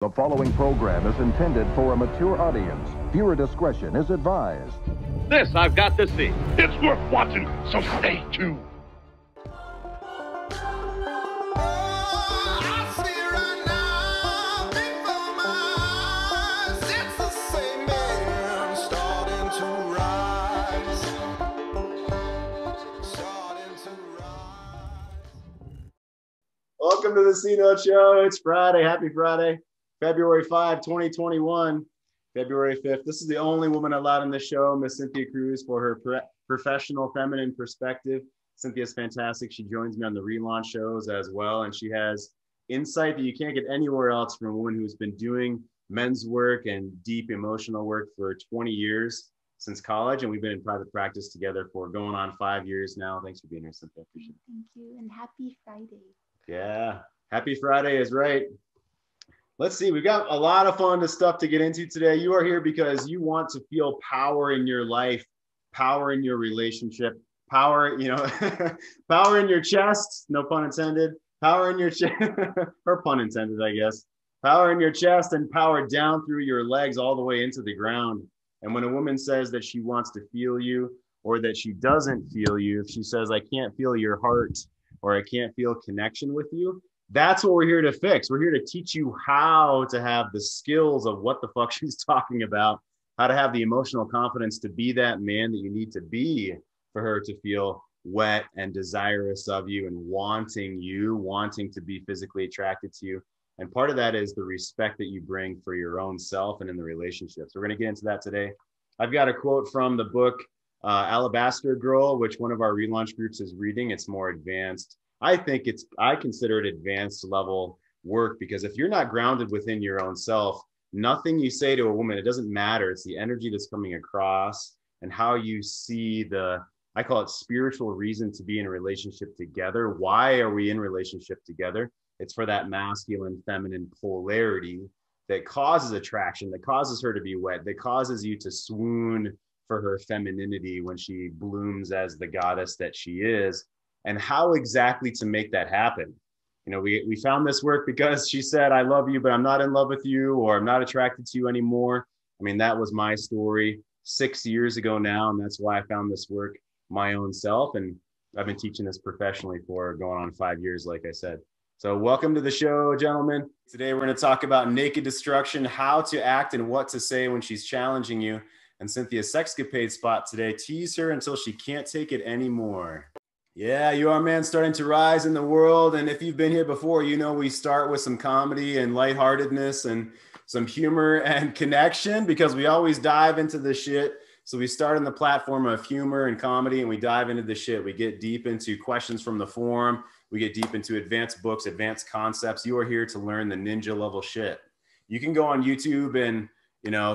The following program is intended for a mature audience. Viewer discretion is advised. This I've got to see. It's worth watching, so stay tuned. Welcome to the C-Note Show. It's Friday. Happy Friday. February 5, 2021. February 5th. This is the only woman allowed in the show, Miss Cynthia Kruse, for her professional feminine perspective. Cynthia's fantastic. She joins me on the relaunch shows as well, and she has insight that you can't get anywhere else from a woman who's been doing men's work and deep emotional work for 20 years since college, and we've been in private practice together for going on 5 years now. Thanks for being here, Cynthia. Appreciate it. Thank you, and happy Friday. Yeah, happy Friday is right. Let's see, we've got a lot of fun stuff to get into today. You are here because you want to feel power in your life, power in your relationship, power, power in your chest, no pun intended, power in your chest, or pun intended, I guess, power in your chest and power down through your legs all the way into the ground. And when a woman says that she wants to feel you or that she doesn't feel you, if she says, I can't feel your heart, or I can't feel connection with you, that's what we're here to fix. We're here to teach you how to have the skills of what the fuck she's talking about, how to have the emotional confidence to be that man that you need to be for her to feel wet and desirous of you and wanting to be physically attracted to you. And part of that is the respect that you bring for your own self and in the relationship. So we're going to get into that today. I've got a quote from the book, Alabaster Girl, which one of our relaunch groups is reading. It's more advanced. I consider it advanced level work, because if you're not grounded within your own self, nothing you say to a woman, it doesn't matter. It's the energy that's coming across and how you see I call it spiritual reason to be in a relationship together. Why are we in relationship together? It's for that masculine, feminine polarity that causes attraction, that causes her to be wet, that causes you to swoon for her femininity when she blooms as the goddess that she is, and how exactly to make that happen. We found this work because she said, I love you, but I'm not in love with you, or I'm not attracted to you anymore. I mean, that was my story 6 years ago now, and that's why I found this work my own self. And I've been teaching this professionally for going on 5 years, like I said. So welcome to the show, gentlemen. Today, we're going to talk about naked destruction, how to act and what to say when she's challenging you. And Cynthia's sexcapade spot today, tease her until she can't take it anymore. Yeah, you are, man, starting to rise in the world. And if you've been here before, we start with some comedy and lightheartedness and some humor and connection, because we always dive into the shit. So we start on the platform of humor and comedy, and we dive into the shit. We get deep into questions from the forum. We get deep into advanced books, advanced concepts. You are here to learn the ninja level shit. You can go on YouTube and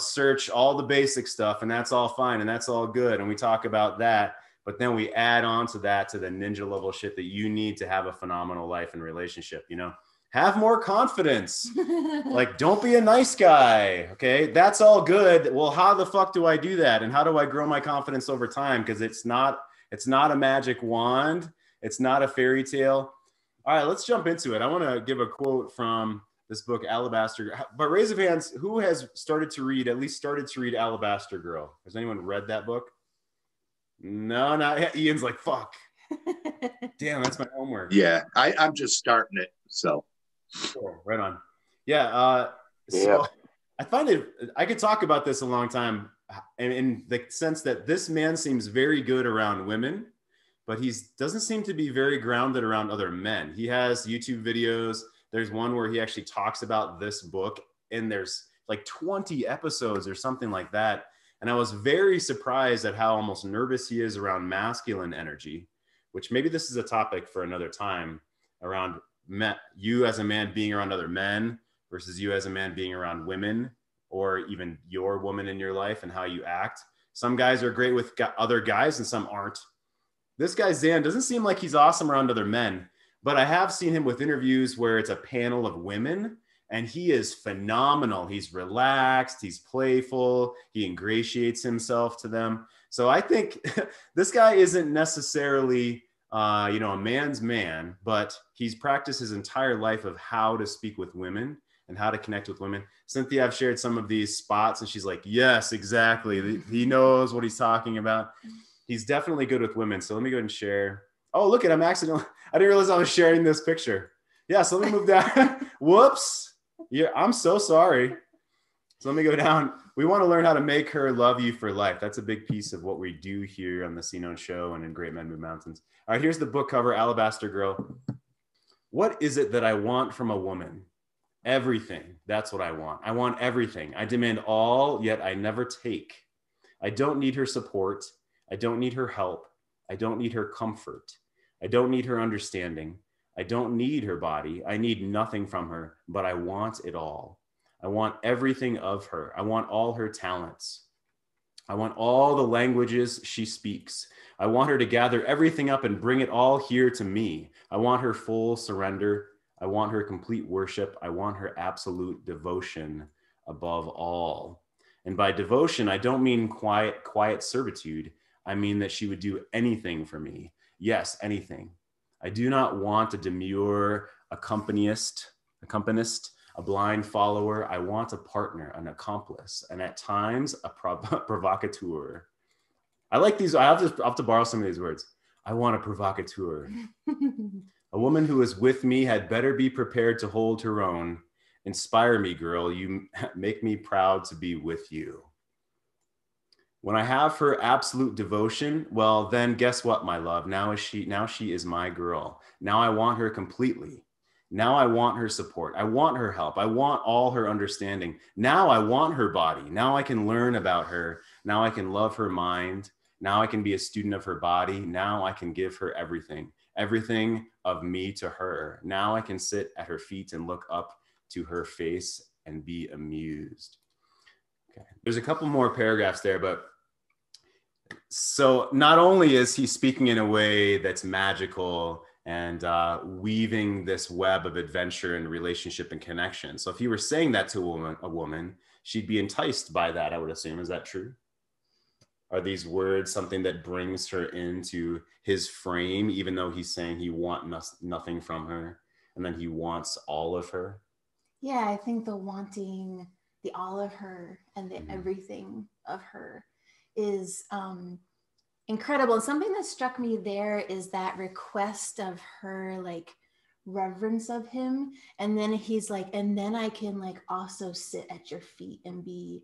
search all the basic stuff, and that's all fine and that's all good. And we talk about that, but then we add on to that, to the ninja level shit that you need to have a phenomenal life and relationship. Have more confidence. Like, don't be a nice guy. Okay. That's all good. Well, how the fuck do I do that? And how do I grow my confidence over time? Because it's not a magic wand. It's not a fairy tale. All right, let's jump into it. I want to give a quote from this book, Alabaster. But raise of hands, who has started to read Alabaster Girl? Has anyone read that book? No, not Ian's like, fuck. Damn, that's my homework. Yeah, I'm just starting it, so. Cool, right on. Yeah, so I find I could talk about this a long time, in the sense that this man seems very good around women, but he doesn't seem to be very grounded around other men. He has YouTube videos. There's one where he actually talks about this book, and there's like 20 episodes or something like that. And I was very surprised at how almost nervous he is around masculine energy, which maybe this is a topic for another time, around you as a man being around other men versus you as a man being around women, or even your woman in your life and how you act. Some guys are great with other guys and some aren't. This guy, Zan, doesn't seem like he's awesome around other men, but I have seen him with interviews where it's a panel of women, and he is phenomenal. He's relaxed, he's playful, he ingratiates himself to them. So I think this guy isn't necessarily, a man's man, but he's practiced his entire life of how to speak with women and how to connect with women. Cynthia, I've shared some of these spots and she's like, yes, exactly. He knows what he's talking about. He's definitely good with women. So let me go ahead and share. Oh, look at, I didn't realize I was sharing this picture. Yeah, so let me move down. Whoops. Yeah, I'm so sorry. So let me go down. We want to learn how to make her love you for life. That's a big piece of what we do here on the Cino Show and in Great Men Move Mountains. All right, here's the book cover, Alabaster Girl. What is it that I want from a woman? Everything. That's what I want. I want everything. I demand all, yet I never take. I don't need her support. I don't need her help. I don't need her comfort. I don't need her understanding. I don't need her body. I need nothing from her, but I want it all. I want everything of her. I want all her talents. I want all the languages she speaks. I want her to gather everything up and bring it all here to me. I want her full surrender. I want her complete worship. I want her absolute devotion above all. And by devotion, I don't mean quiet servitude. I mean that she would do anything for me. Yes, anything. I do not want a demure accompanist, a blind follower. I want a partner, an accomplice, and at times a provocateur. I like these. I have to borrow some of these words. I want a provocateur. A woman who is with me had better be prepared to hold her own. Inspire me, girl. You make me proud to be with you. When I have her absolute devotion, well, then guess what, my love? Now she is my girl. Now I want her completely. Now I want her support. I want her help. I want all her understanding. Now I want her body. Now I can learn about her. Now I can love her mind. Now I can be a student of her body. Now I can give her everything, everything of me to her. Now I can sit at her feet and look up to her face and be amused. Okay. There's a couple more paragraphs there, but so not only is he speaking in a way that's magical and weaving this web of adventure and relationship and connection. So if he were saying that to a woman, she'd be enticed by that, I would assume. Is that true? Are these words something that brings her into his frame, even though he's saying he wants nothing from her and then he wants all of her? Yeah, I think the wanting the all of her and the everything of her is incredible. And something that struck me there is that request of her, like, reverence of him. And then he's like, and then I can, like, also sit at your feet and be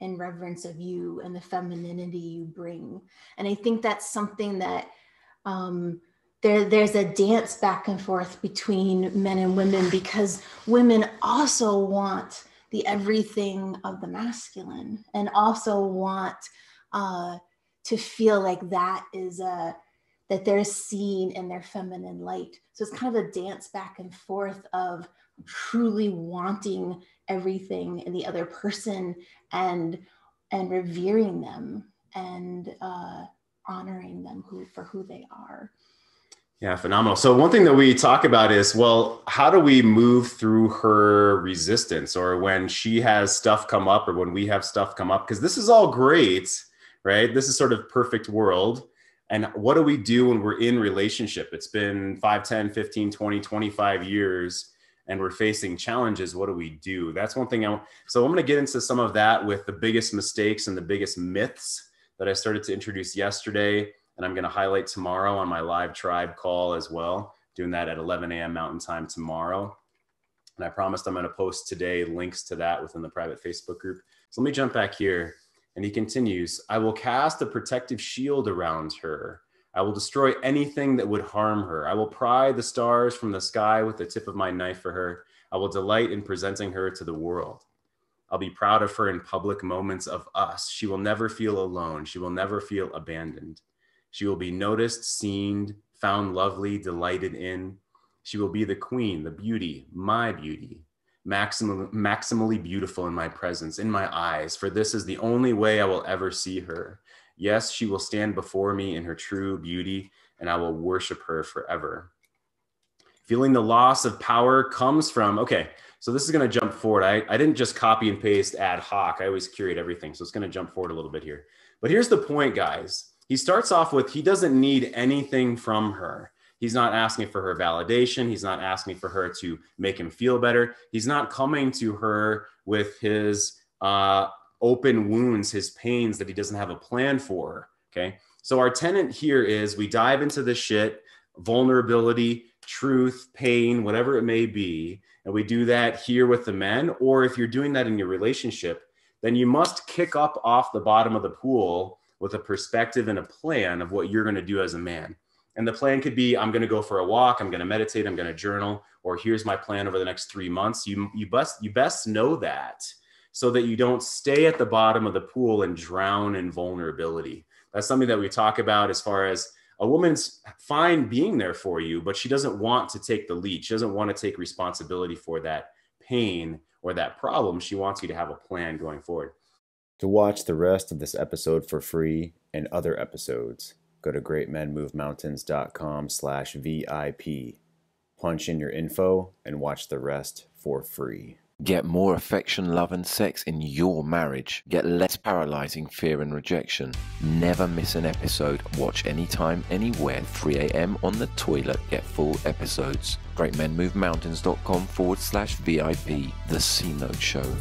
in reverence of you and the femininity you bring. And I think that's something that there's a dance back and forth between men and women, because women also want the everything of the masculine and also want to feel like that is that they're seen in their feminine light. So it's kind of a dance back and forth of truly wanting everything in the other person and revering them and honoring them for who they are. Yeah, phenomenal. So one thing that we talk about is, well, how do we move through her resistance, or when she has stuff come up, or when we have stuff come up? Because this is all great, right? This is sort of perfect world. And what do we do when we're in relationship? It's been 5, 10, 15, 20, 25 years, and we're facing challenges. What do we do? That's one thing. So I'm going to get into some of that with the biggest mistakes and the biggest myths that I started to introduce yesterday. And I'm going to highlight tomorrow on my live tribe call as well, doing that at 11 a.m. Mountain Time tomorrow. And I promised I'm going to post today links to that within the private Facebook group. So let me jump back here. And he continues, I will cast a protective shield around her. I will destroy anything that would harm her. I will pry the stars from the sky with the tip of my knife for her. I will delight in presenting her to the world. I'll be proud of her in public moments of us. She will never feel alone. She will never feel abandoned. She will be noticed, seen, found lovely, delighted in. She will be the queen, the beauty, my beauty, maximally beautiful in my presence, in my eyes, for this is the only way I will ever see her. Yes, she will stand before me in her true beauty, and I will worship her forever. Feeling the loss of power comes from, okay, so this is going to jump forward. I didn't just copy and paste ad hoc. I always curate everything. So it's going to jump forward a little bit here. But here's the point, guys. He starts off with, he doesn't need anything from her. He's not asking for her validation. He's not asking for her to make him feel better. He's not coming to her with his open wounds, his pains that he doesn't have a plan for. Okay. So our tenet here is we dive into the shit, vulnerability, truth, pain, whatever it may be. And we do that here with the men. Or if you're doing that in your relationship, then you must kick up off the bottom of the pool with a perspective and a plan of what you're going to do as a man. And the plan could be, I'm going to go for a walk, I'm going to meditate, I'm going to journal, or here's my plan over the next 3 months. You best know that, so that you don't stay at the bottom of the pool and drown in vulnerability. That's something that we talk about as far as a woman's fine being there for you, but she doesn't want to take the lead. She doesn't want to take responsibility for that pain or that problem. She wants you to have a plan going forward. To watch the rest of this episode for free and other episodes, go to greatmenmovemountains.com/VIP. Punch in your info and watch the rest for free. Get more affection, love, and sex in your marriage. Get less paralyzing fear and rejection. Never miss an episode. Watch anytime, anywhere, 3 a.m. on the toilet. Get full episodes. greatmenmovemountains.com/VIP. The C Note Show.